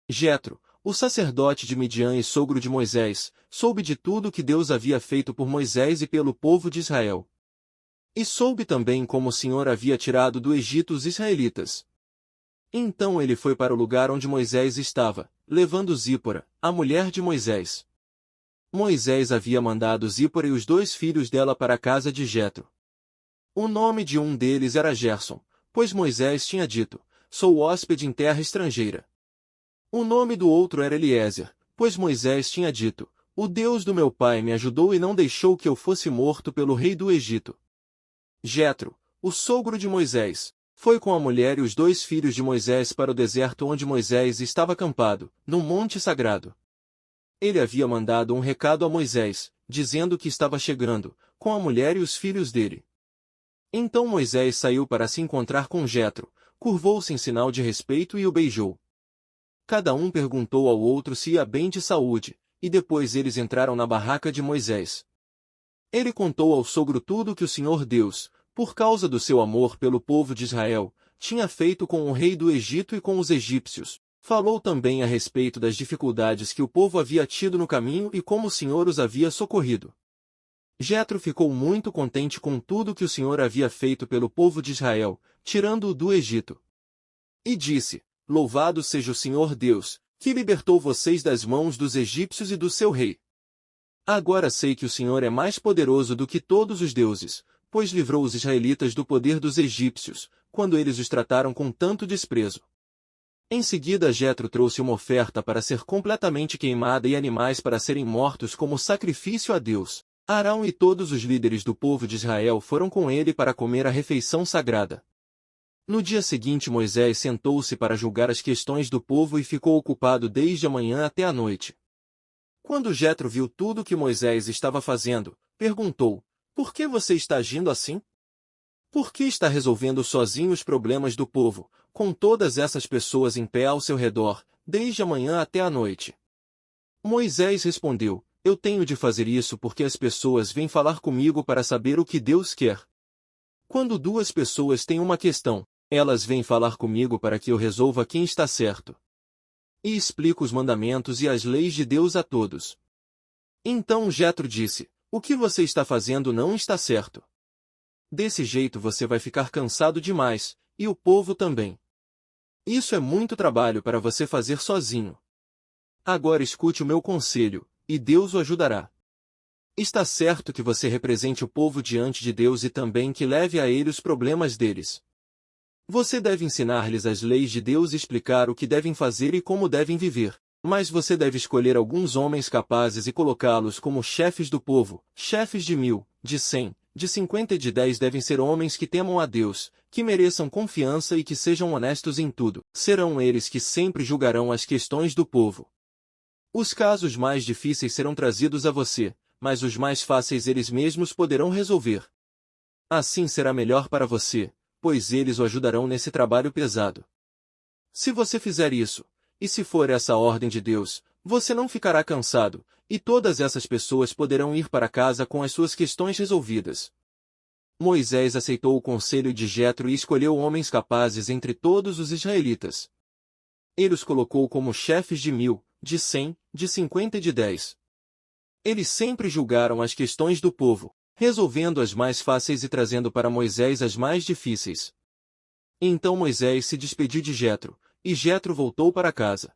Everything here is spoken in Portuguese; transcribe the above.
Jetro, o sacerdote de Midian e sogro de Moisés, soube de tudo que Deus havia feito por Moisés e pelo povo de Israel. E soube também como o Senhor havia tirado do Egito os israelitas. Então ele foi para o lugar onde Moisés estava, levando Zípora, a mulher de Moisés. Moisés havia mandado Zípora e os 2 filhos dela para a casa de Jetro. O nome de um deles era Gerson, pois Moisés tinha dito: sou hóspede em terra estrangeira. O nome do outro era Eliezer, pois Moisés tinha dito: o Deus do meu pai me ajudou e não deixou que eu fosse morto pelo rei do Egito. Jetro, o sogro de Moisés, foi com a mulher e os 2 filhos de Moisés para o deserto onde Moisés estava acampado, no monte sagrado. Ele havia mandado um recado a Moisés, dizendo que estava chegando, com a mulher e os filhos dele. Então Moisés saiu para se encontrar com Jetro, curvou-se em sinal de respeito e o beijou. Cada um perguntou ao outro se ia bem de saúde, e depois eles entraram na barraca de Moisés. Ele contou ao sogro tudo que o Senhor Deus, por causa do seu amor pelo povo de Israel, tinha feito com o rei do Egito e com os egípcios. Falou também a respeito das dificuldades que o povo havia tido no caminho e como o Senhor os havia socorrido. Jetro ficou muito contente com tudo que o Senhor havia feito pelo povo de Israel, tirando-o do Egito. E disse: louvado seja o Senhor Deus, que libertou vocês das mãos dos egípcios e do seu rei. Agora sei que o Senhor é mais poderoso do que todos os deuses, pois livrou os israelitas do poder dos egípcios, quando eles os trataram com tanto desprezo. Em seguida Jetro trouxe uma oferta para ser completamente queimada e animais para serem mortos como sacrifício a Deus. Arão e todos os líderes do povo de Israel foram com ele para comer a refeição sagrada. No dia seguinte Moisés sentou-se para julgar as questões do povo e ficou ocupado desde a manhã até a noite. Quando Jetro viu tudo que Moisés estava fazendo, perguntou: por que você está agindo assim? Por que está resolvendo sozinho os problemas do povo, com todas essas pessoas em pé ao seu redor, desde a manhã até a noite? Moisés respondeu: eu tenho de fazer isso porque as pessoas vêm falar comigo para saber o que Deus quer. Quando 2 pessoas têm uma questão, elas vêm falar comigo para que eu resolva quem está certo. E explico os mandamentos e as leis de Deus a todos. Então Jetro disse: o que você está fazendo não está certo. Desse jeito você vai ficar cansado demais, e o povo também. Isso é muito trabalho para você fazer sozinho. Agora escute o meu conselho, e Deus o ajudará. Está certo que você represente o povo diante de Deus e também que leve a ele os problemas deles. Você deve ensinar-lhes as leis de Deus e explicar o que devem fazer e como devem viver, mas você deve escolher alguns homens capazes e colocá-los como chefes do povo, chefes de 1000, de 100, de 50 e de 10 devem ser homens que temam a Deus, que mereçam confiança e que sejam honestos em tudo. Serão eles que sempre julgarão as questões do povo. Os casos mais difíceis serão trazidos a você, mas os mais fáceis eles mesmos poderão resolver. Assim será melhor para você, pois eles o ajudarão nesse trabalho pesado. Se você fizer isso, e se for essa a ordem de Deus, você não ficará cansado, e todas essas pessoas poderão ir para casa com as suas questões resolvidas. Moisés aceitou o conselho de Jetro e escolheu homens capazes entre todos os israelitas. Ele os colocou como chefes de 1000, de 100, de 50 e de 10. Eles sempre julgaram as questões do povo, resolvendo as mais fáceis e trazendo para Moisés as mais difíceis. Então Moisés se despediu de Jetro, e Jetro voltou para casa.